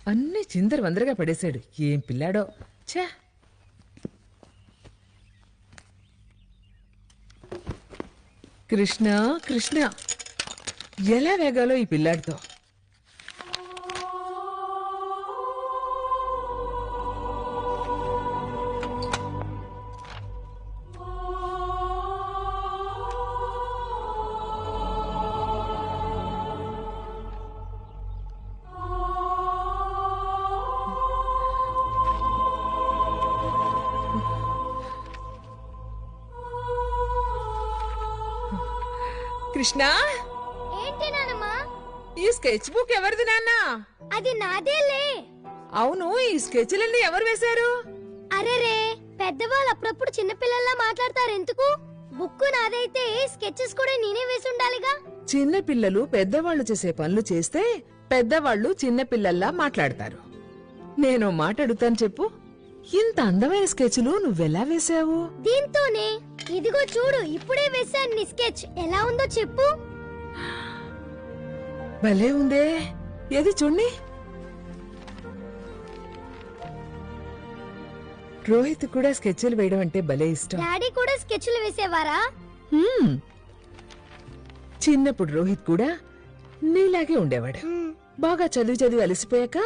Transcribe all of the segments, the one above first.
అన్నీ చిందర వందరగా పడేశాడు. ఏం పిల్లాడో. ఛా! కృష్ణ కృష్ణ, ఎలా వేగాలో ఈ పిల్లాడితో. కృష్ణ, ఏంటి నానమ్మా? ఈ స్కెచ్ బుక్ ఎవరిది నాన్న? అది నాదేలే. అవును, ఈ స్కెచ్లన్నీ ఎవరు వేశారు? అరేరే, పెద్దవాళ్ళు అప్పుడప్పుడు చిన్నపిల్లల్లా మాట్లాడతారు ఎందుకు? బుక్ నాదైతే స్కెచెస్ కూడా నేనే వేసి ఉండాలిగా. చిన్న పిల్లలు పెద్దవాళ్లు చేసే పనులు చేస్తే పెద్దవాళ్లు చిన్న పిల్లల్లా మాట్లాడతారు. నేను మాట అడుగుతాను, చెప్పు. ఇంత అందమైన స్కెచ్లు నువ్వెలా వేశావు? దీంతోనే. ఇదిగో చూడు, ఇప్పుడే వేశాను నీ స్కెచ్. ఎలా ఉందో చెప్పు. భలే ఉందే. ఏది చూడండి. రోహిత్ కూడా స్కెచ్లు వేయడం అంటే భలే ఇష్టం. డాడీ కూడా స్కెచ్లు వేసేవారా? చిన్నప్పుడు రోహిత్ కూడా నీలాగే ఉండేవాడు. బాగా చదివి అలసిపోయాక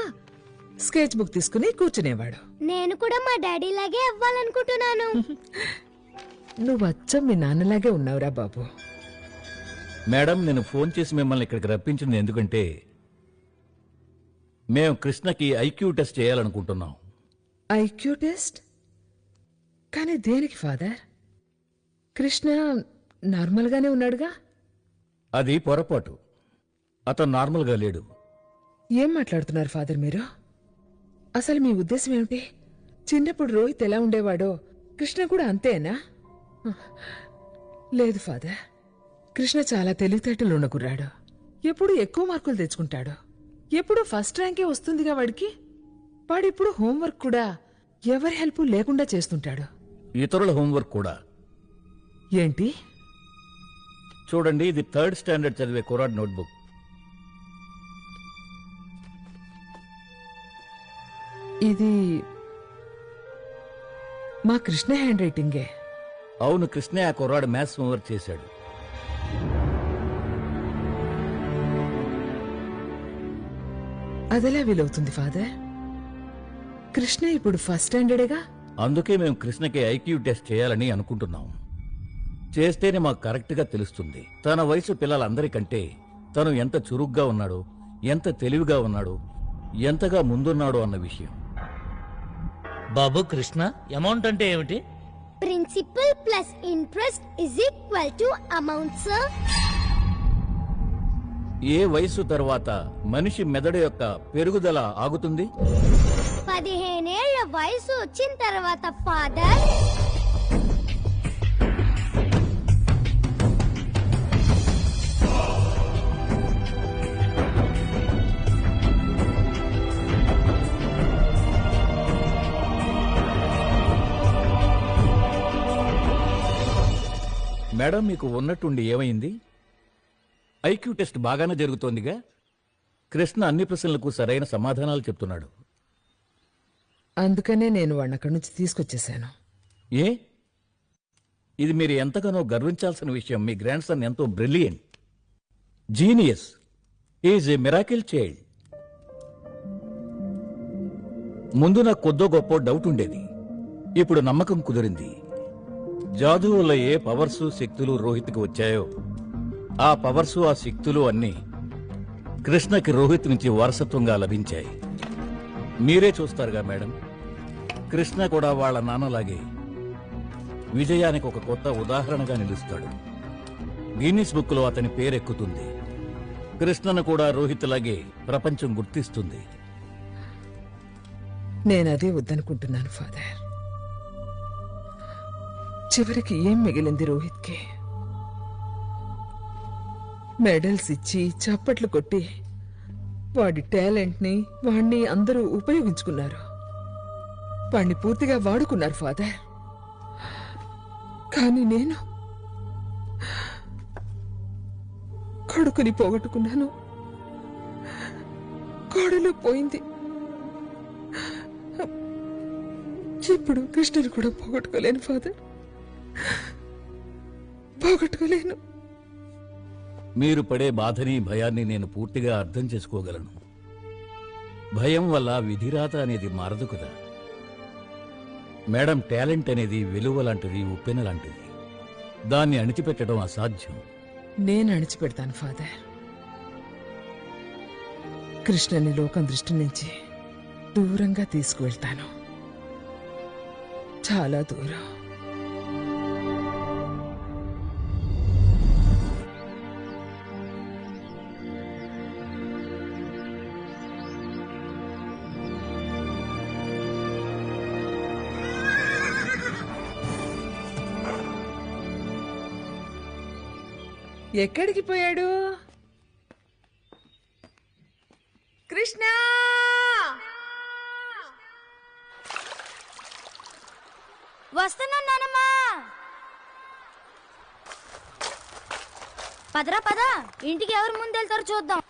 స్కెచ్ బుక్ తీసుకుని కూర్చునేవాడు. నేను కూడా మా డాడీ లాగే అవ్వాలనుకుంటున్నాను. నువ్వు అచ్చం మీ నాన్నలాగే ఉన్నావురా బాబు. మేడం, నేను ఫోన్ చేసి మిమ్మల్ని ఇక్కడికి రప్పించింది ఎందుకంటే మేము కృష్ణకి ఐక్యూ టెస్ట్ చేయాలనుకుంటున్నాం. IQ test? కానీ దేనికి ఫాదర్? కృష్ణ నార్మల్గానే ఉన్నాడుగా. అది పొరపాటు. అతను నార్మల్గా లేడు. ఏం మాట్లాడుతున్నారు ఫాదర్ మీరు? అసలు మీ ఉద్దేశం ఏమిటి? చిన్నప్పుడు రోహిత్ ఎలా ఉండేవాడో కృష్ణ కూడా అంతేనా? లేదు ఫాదర్, కృష్ణ చాలా తెలివితేటలు ఉన్న కుర్రాడు. ఎప్పుడు ఎక్కువ మార్కులు తెచ్చుకుంటాడు. ఎప్పుడు ఫస్ట్ ర్యాంకే వస్తుందిగా వాడికి. వాడిప్పుడు హోంవర్క్ కూడా ఎవరి హెల్ప్ లేకుండా చేస్తుంటాడు. ఇతరుల హోంవర్క్ కూడా. ఏంటి? చూడండి, ఇది 3rd స్టాండర్డ్ చదివే కుర్రాడ్ నోట్బుక్. ఇది మా కృష్ణ హ్యాండ్ రైటింగే. అవును, కృష్ణే ఆ కుర్రాడు మ్యాథ్స్ హోంవర్క్ చేశాడు. అదెలా వీలవుతుంది ఫాదర్? కృష్ణ ఇప్పుడు ఫస్ట్ స్టాండర్డేగా. అందుకే మేము కృష్ణకి ఐక్యూ టెస్ట్ చేయాలని అనుకుంటున్నాం. చేస్తేనే మాకు కరెక్ట్గా తెలుస్తుంది తన వయసు పిల్లలందరికంటే తను ఎంత చురుగ్గా ఉన్నాడో, ఎంత తెలివిగా ఉన్నాడో, ఎంతగా ముందున్నాడో అన్న విషయం. బాబు కృష్ణ, అమౌంట్ అంటే ఏమిటి? Principal plus interest is equal to amount sir. ఏ వయసు తర్వాత మనిషి మెదడు యొక్క పెరుగుదల ఆగుతుంది? 15 ఏళ్ల వయసు వచ్చిన తర్వాత ఫాదర్. మేడం, మీకు ఉన్నట్టుండి ఏమైంది? ఐక్యూ టెస్ట్ బాగానే జరుగుతోందిగా. కృష్ణ అన్ని ప్రశ్నలకు సరైన సమాధానాలు చెప్తున్నాడు. అందుకనే నేను వాడిని అక్కడి నుంచి తీసుకొచ్చేసాను. ఏ? ఇది మీరు ఎంతగానో గర్వించాల్సిన విషయం. మీ గ్రాండ్ సన్ ఎంతో brilliant, genius, is a miracle child. ముందు నాకు కొద్దో గొప్ప డౌట్ ఉండేది. ఇప్పుడు నమ్మకం కుదిరింది. జాదూ వల్ల ఏ పవర్సు శక్తులు రోహిత్కి వచ్చాయో ఆ పవర్సు ఆ శక్తులు అన్నీ కృష్ణకి రోహిత్ నుంచి వారసత్వంగా లభించాయి. మీరే చూస్తారుగా మేడం, కృష్ణ కూడా వాళ్ళ నాన్నలాగే విజయానికి ఒక కొత్త ఉదాహరణగా నిలుస్తాడు. గిన్నిస్ బుక్ లో అతని పేరెక్కుతుంది. కృష్ణను కూడా రోహిత్ లాగే ప్రపంచం గుర్తిస్తుంది. నేనదే వద్దనుకుంటున్నాను ఫాదర్. చివరికి ఏం మిగిలింది రోహిత్కి? మెడల్స్ ఇచ్చి చప్పట్లు కొట్టి వాడి టాలెంట్ని వాణ్ణి అందరూ ఉపయోగించుకున్నారు. వాణ్ణి పూర్తిగా వాడుకున్నారు ఫాదర్. కానీ నేను కొడుకుని పోగొట్టుకున్నాను. కోడలు పోయింది. ఇప్పుడు కృష్ణను కూడా పోగొట్టుకోలేను ఫాదర్, పోగొట్టుకోలేను. మీరు పడే బాధని భయాన్ని నేను పూర్తిగా అర్థం చేసుకోగలను. భయం వల్ల విధిరాత అనేది మారదు కదా మేడం. టాలెంట్ అనేది వెలువ లాంటిది, ఉప్పెన లాంటిది. దాన్ని అణిచిపెట్టడం అసాధ్యం. నేను అణిచిపెడతాను ఫాదర్. కృష్ణని లోకం దృష్టి నుంచి దూరంగా తీసుకువెళ్తాను, చాలా దూరం. ఎక్కడికి పోయాడు కృష్ణ? వస్తున్నాను నానమ్మా. పదరా పద, ఇంటికి ఎవరు ముందు వెళ్తారో చూద్దాం.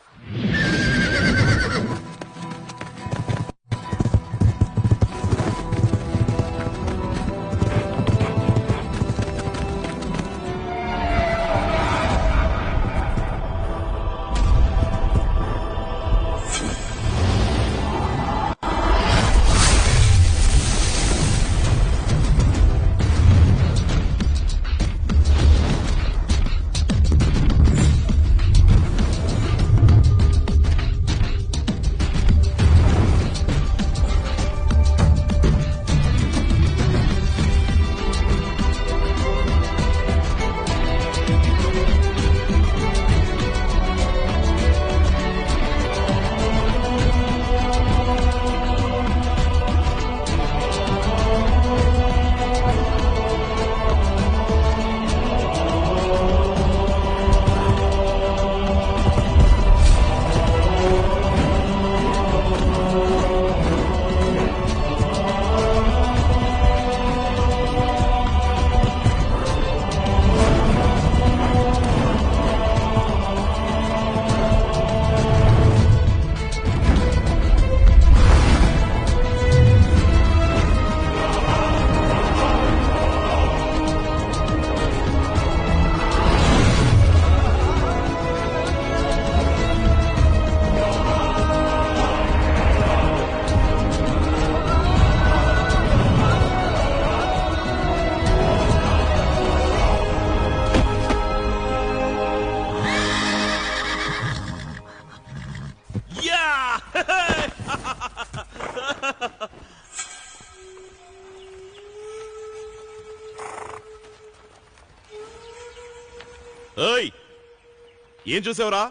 ఏం చూసావురా?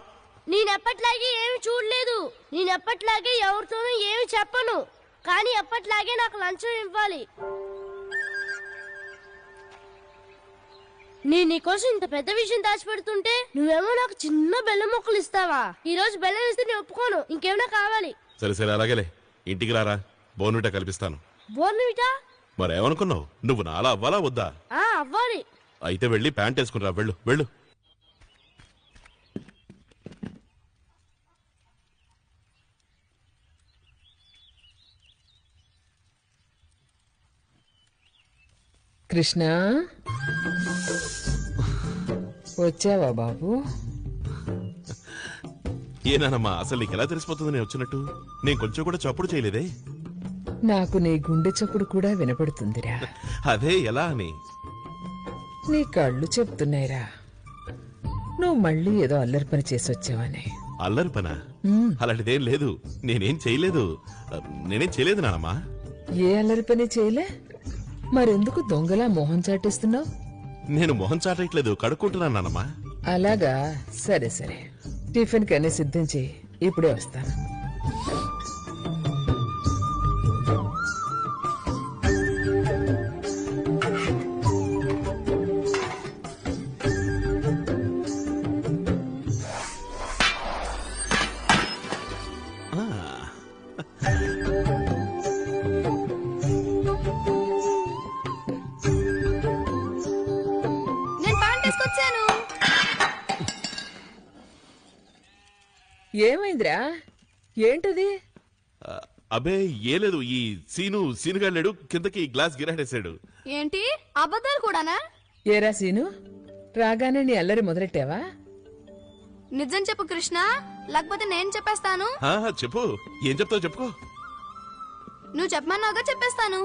నేనెప్పట్లాగే ఏమి చూడలేదు. నేనెప్పట్లాగే ఎవరితోనూ ఏమి చెప్పను, కానీ ఎప్పట్లాగే నాకు లంచం ఇవ్వాలి. నేను నీకోసం ఇంత పెద్ద విషయం దాచిపెడుతుంటే నువ్వేమో నాకు చిన్న బెల్లం ముక్కలు ఇస్తావా? ఈ రోజు బెల్లం ఇస్తే నేను ఒప్పుకోను. ఇంకేమైనా కావాలి? సరే సరే అలాగేలే. ఇంటికి రారా, బోర్న్విటా కల్పిస్తాను. బోర్న్విటా? మరేమనుకున్నావు? నువ్వు నాలా అవ్వాలా వద్దా? అవ్వాలి. అయితే వెళ్ళి ప్యాంట్ వేసుకునిరా. వెళ్ళు వెళ్ళు. కృష్ణ, వచ్చావా బాబు? ఏనానమ్మా, అసలు నీకు ఎలా తెలిసిపోతుంది నేను వచ్చినట్టు? నేను కొంచెం కూడా చప్పుడు చేయలేదే. నాకు నీ గుండె చప్పుడు కూడా వినపడుతుందిరా. అదే ఎలా అని? నీ కళ్ళు చెప్తున్నాయిరా, నువ్వు మళ్ళీ ఏదో అల్లరి పని చేసి వచ్చావని. అల్లరి పనా? అలాంటిదేం లేదు. నేనేం చేయలేదు. నానమ్మా. ఏ అల్లరి పని చేయలే? మరెందుకు దొంగలా మొహం చాటేస్తున్నావు? నేను మొహం చాటట్లేదు, కడుక్కుంటున్నాను నానమ్మా. అలాగా, సరే సరే. టిఫిన్ కన్నీ సిద్ధం చేయి, ఇప్పుడే వస్తాను. ఏమైందిరా? ఏంటది? అబ్బే ఏ లేదు, ఈ సీనుగా లేడు, కిందకి గ్లాస్ గిరాడేశాడు. ఏంటి అబద్ధాలు కూడానా? ఏరా సీను, రాగానే నీ అల్లరి మొదలెట్టావా? నిజం చెప్పు కృష్ణ, లేకపోతే నేను చెప్పేస్తాను. చెప్పు, ఏం చెప్తావు చెప్పుకో. నువ్వు చెప్పమన్నాగా చెప్పేస్తాను.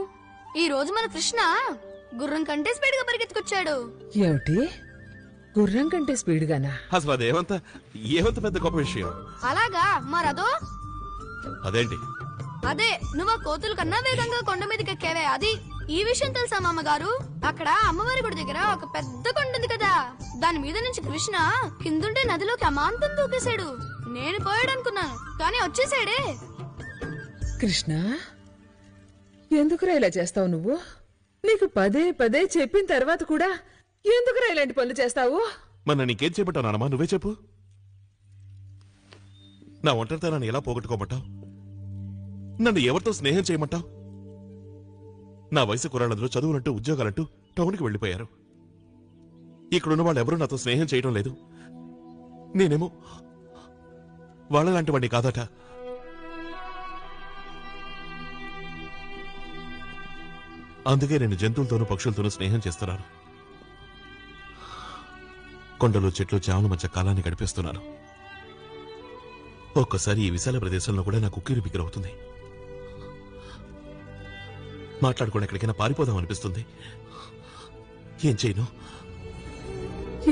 ఈ రోజు మన కృష్ణ గుర్రం కంటే స్పీడ్ గా పరిగెత్తుకొచ్చాడు. ఏమిటి, గుర్రం కంటే స్పీడ్గానా? అసలు అదేమంత పెద్ద గొప్ప విషయం. అలాగా, మరదో అదేంటి? అదే నువ్వు ఆ కోతుల కన్నా వేగంగా కొండ మీదకి ఎక్కేవే, అది. ఈ విషయం తెలుసా మామగారు? అక్కడ అమ్మవారి గుడి దగ్గర ఒక పెద్ద కొండ ఉంది కదా, దాని మీద నుంచి కృష్ణ కిందుంటే నదిలోకి అమాంతం దూకేశాడు. నేను పోయాడు అనుకున్నాను, కానీ వచ్చేసాడే. కృష్ణ, ఎందుకురా ఇలా చేస్తావు నువ్వు? నీకు పదే పదే చెప్పిన తర్వాత కూడా ఎందుకురా ఇలాంటి పనులు చేస్తావు? మన నీకేం చెప్పంటావు నానమ్మా, నువ్వే చెప్పు. నా ఒంటరితనాన్ని ఎలా పోగొట్టుకోమంటావు? నన్ను ఎవరితో స్నేహం చేయమంటావు? నా వయసు కురాళ్ళందరూ చదువులంటూ ఉద్యోగాలంటూ టౌన్కి వెళ్లిపోయారు. ఇక్కడున్న వాళ్ళు ఎవరూ నాతో స్నేహం చేయడం లేదు. నేనేమో వాళ్ళలాంటి వాడిని కాదట. అందుకే నేను జంతువులతోనూ పక్షులతోనూ స్నేహం చేస్తున్నాను. కొండలు చెట్లు చేమల మధ్య కాలాన్ని గడిపేస్తున్నాను. ఒక్కసారి ఈ విశాల ప్రదేశంలో కూడా నాకు ఉక్కిరి బిక్కిరవుతుంది. మాట్లాడుకుని ఎక్కడికైనా పారిపోదాం అనిపిస్తుంది. ఏం చేయను?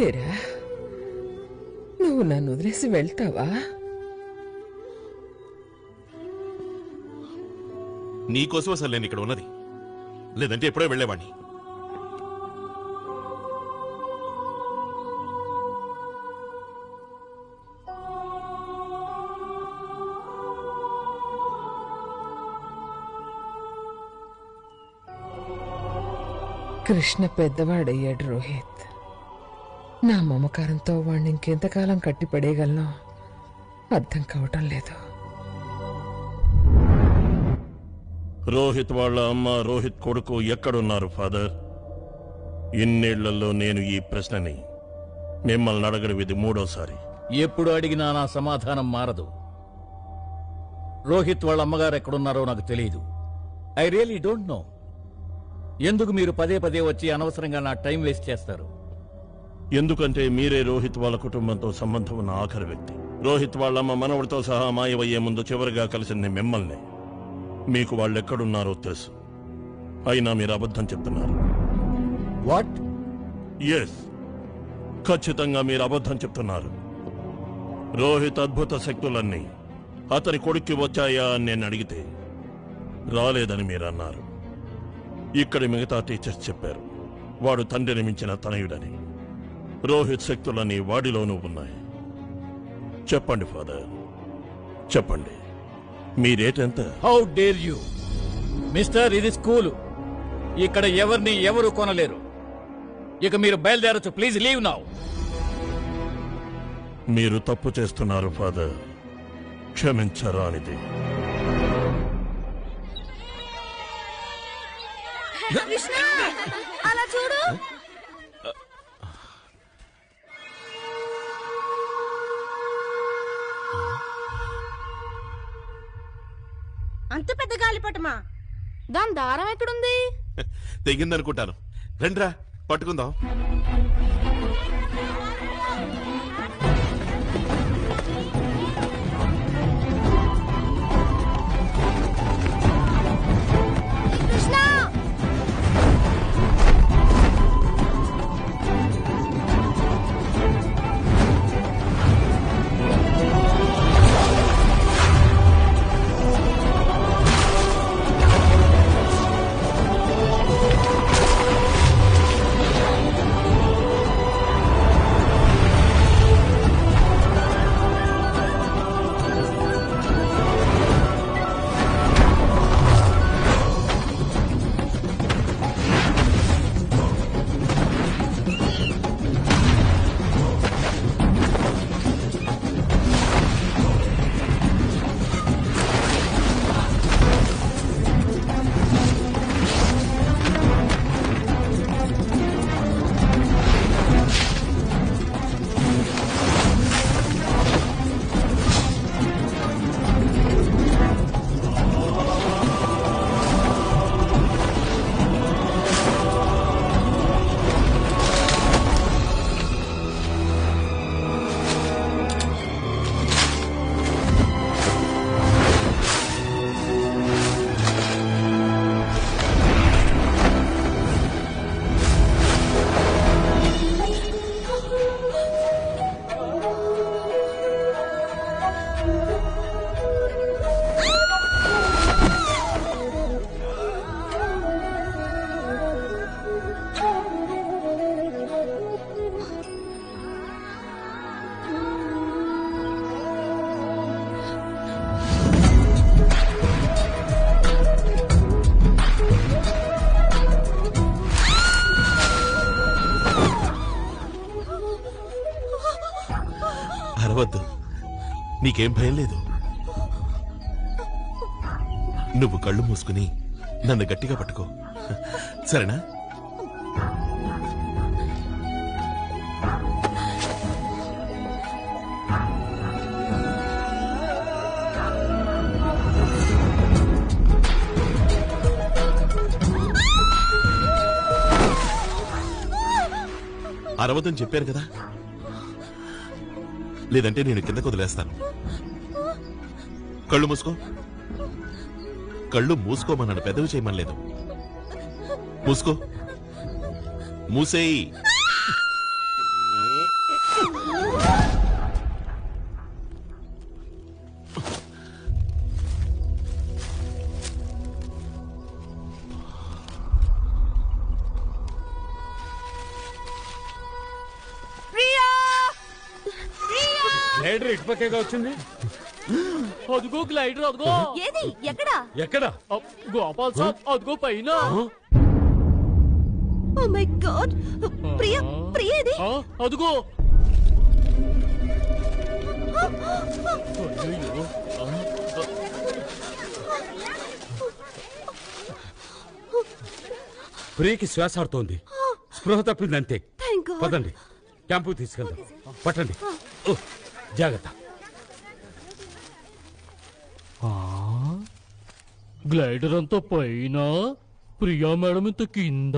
ఏరా, నువ్వు నన్ను వదిలేసి వెళ్తావా? నీకోసం అసలు నేను ఇక్కడ ఉన్నది, లేదంటే ఎప్పుడో వెళ్లేవాణ్ణి. కృష్ణ పెద్దవాడయ్యాడు రోహిత్. నా మమకారంతో వాణ్ణి ఇంకెంతకాలం కట్టి పడేయగలను అర్థం కావటం లేదు. రోహిత్ వాళ్ళ అమ్మ, రోహిత్ కొడుకు ఎక్కడున్నారు ఫాదర్? ఇన్నేళ్లలో నేను ఈ ప్రశ్నని మిమ్మల్ని అడగడం ఇది మూడోసారి. ఎప్పుడు అడిగినా నా సమాధానం మారదు. రోహిత్ వాళ్ళ అమ్మగారు ఎక్కడున్నారో నాకు తెలియదు. I really don't know. ఎందుకు మీరు పదే పదే వచ్చి అనవసరంగా నా టైం వేస్ట్ చేస్తారు? ఎందుకంటే మీరే రోహిత్ వాళ్ళ కుటుంబంతో సంబంధం ఉన్న ఆఖరి వ్యక్తి. రోహిత్ వాళ్ళమ్మ మనవడితో సహా మాయమయ్యే ముందు చివరిగా కలిసింది మిమ్మల్ని. మీకు వాళ్ళెక్కడున్నారో తెలుసు, అయినా మీరు అబద్ధం చెప్తున్నారు. వాట్? ఎస్, ఖచ్చితంగా మీరు అబద్ధం చెప్తున్నారు. రోహిత్ అద్భుత శక్తులన్నీ అతని కొడుక్కి వచ్చాయా అని నేను అడిగితే రాలేదని మీరు అన్నారు. ఇక్కడి మిగతా టీచర్స్ చెప్పారు వాడు తండ్రిని మించిన తనయుడని. రోహిత్ శక్తులన్నీ వాడిలోనూ ఉన్నాయి. చెప్పండి ఫాదర్, చెప్పండి, మీరేటెంత? హౌ డేర్ యూ మిస్టర్, ఇది స్కూలు. ఇక్కడ ఎవరిని ఎవరు కొనలేరు. ఇక మీరు బయలుదేరచ్చు. Please leave now. మీరు తప్పు చేస్తున్నారు ఫాదర్, క్షమించరానిది. కృష్ణ, అలా చూడు. అంత పెద్ద గాలిపటమా? దాని దారం ఎక్కడుంది? తెగిందనుకుంటాను. రండ్రా పట్టుకుందాం. కృష్ణ, నీకేం భయం లేదు. నువ్వు కళ్ళు మూసుకుని నన్ను గట్టిగా పట్టుకో, సరేనా? అరవదని చెప్పాను కదా, లేదంటే నేను కిందకు వదిలేస్తాను. కళ్ళు మూసుకో. కళ్ళు మూసుకోమన్నాను, పెదవి చేయమనలేదు. మూసుకో, మూసేయి. గ్లైడర్ ఇటుపక్కేగా వచ్చింది. అదిగో గ్లైడర్, అదిగో. ఏది? ఎక్కడా? ఎక్కడ? గోపాల్ సాబ్, అదిగో పైన. Oh my god, Priya, Priya ఏది? అదిగో. అయ్యయ్యో. ప్రియకి శ్వాస ఆడుతోంది, స్పృహ తప్పింది అంతే. Thank God. పదండి, క్యాంపు తీసుకెళ్దాం. పట్టండి. ఓ, జాగ్రత్త. గ్లైడర్ అంతా పైన, ప్రియా మేడం ఇంత కింద.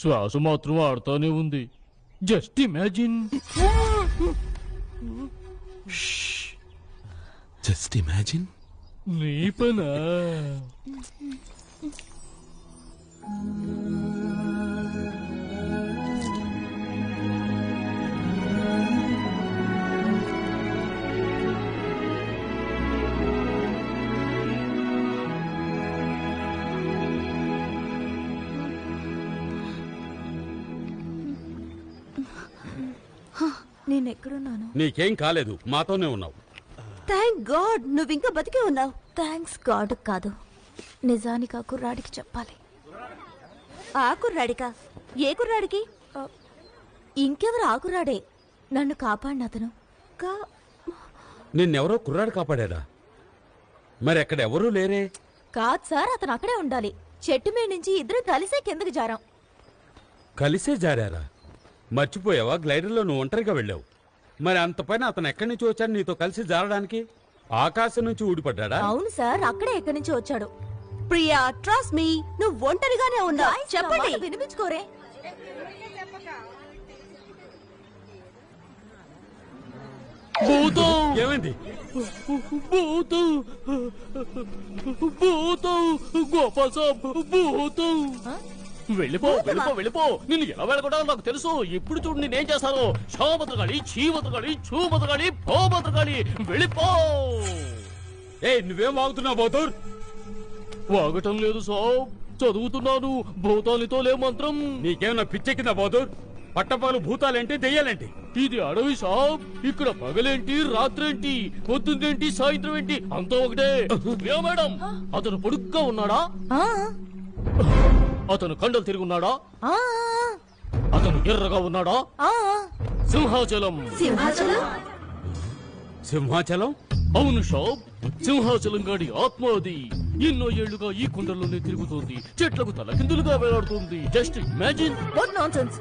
శ్వాస మాత్రం ఆడుతానే ఉంది. Just imagine. Just imagine. నీ పనా? నేనెక్కడున్నాను? నీకేం కాలేదు, మాతోనే ఉన్నావు. థ్యాంక్ గాడ్, నువ్వు ఇంకా బతికే ఉన్నావు. థ్యాంక్స్ గాడ్ కాదు, నిజానికి ఆ కుర్రాడికి చెప్పాలి. ఆ కుర్రాడికా? ఏ కుర్రాడికి? ఇంకెవరు ఆ కుర్రాడే, నన్ను కాపాడిన అతను. నిన్నెవరో కుర్రాడు కాపాడారా? మరి అక్కడ ఎవరూ లేరే? కాదు సార్, అతను అక్కడే ఉండాలి. చెట్టు మీద నుంచి ఇద్దరు కలిసే కిందకి జారాం. కలిసే జారారా? మర్చిపోయావా, గ్లైడర్లో నువ్వు ఒంటరిగా వెళ్ళావు. మరి అంత పైన అతను ఎక్కడి నుంచి వచ్చాడు నీతో కలిసి జారడానికి? ఆకాశం నుంచి ఊడిపడ్డా? అవును సార్, అక్కడే ఎక్కడి నుంచి వచ్చాడు. ప్రియా, ట్రస్ట్ మీ, నువ్వు ఒంటరిగానే ఉన్నావు. చెప్పండి. వినిపించుకోరే. భూతం. ఏమైంది? భూతం, భూతం, గోపాల్ సాబ్, భూతం. వెళ్ళిపో, వెళ్ళిపో, వెళ్ళిపో. నిన్ను ఎలా వెళ్ళకూడదు నాకు తెలుసు. ఇప్పుడు చూడు నేనేం చేస్తాను. షోమతగాడి, చీమతగాడి, చూమతగాడి, పోమతగాడి, వెళ్ళిపో. నువ్వేం వాగుతున్నావు బౌతూర్? వాగటం లేదు సాబ్, చదువుతున్నాను. భూతాలతో లే మంత్రం. నీకేమన్నా పిచ్చెక్కిందా బౌతూర్? పట్టపగలు భూతాలేంటి, దెయ్యాలేంటి? ఇది అడవి సాబ్. ఇక్కడ పగలేంటి, రాత్రేంటి, పొద్దున్నేంటి, సాయంత్రం ఏంటి, అంతా ఒకటే. ప్రియా మేడం, అతను పొడుగ్గా ఉన్నాడా? అతను కండలు తిరిగి ఉన్నాడా? అతను ఎర్రగా ఉన్నాడా? సింహాచలం. సింహాచలం? అవును షాబ్, సింహాచలం గాడి ఆత్మ అది. ఎన్నో ఏళ్లుగా ఈ కొండల్లోనే తిరుగుతోంది, చెట్లకు తలకిందులుగా వేలాడుతుంది. Just imagine. What nonsense.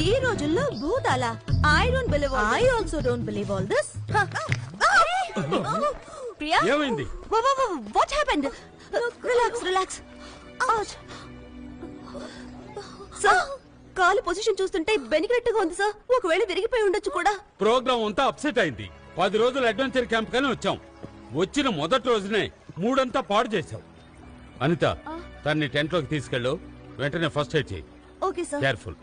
ఈ రోజుల్లో భూతాల I don't believe. I also don't believe all this. Priya, ఏమైంది? What happened? Relax, relax. Sir, కాలు పొజిషన్ చూస్తుంటే బెనికినట్టుగా ఉంది సార్. ఒకవేళ విరిగిపోయి ఉండొచ్చు కూడా. ప్రోగ్రామ్ అంతా అప్సెట్ అయింది. 10 రోజులు అడ్వెంచర్ క్యాంప్ కానీ వచ్చాం. వచ్చిన మొదటి రోజునే మూడంతా పాడు చేశావు. అనిత, తన్ని టెంట్ లోకి తీసుకెళ్ళు. వెంటనే ఫస్ట్ ఎయిడ్ చేయి. Okay sir. కేర్ఫుల్.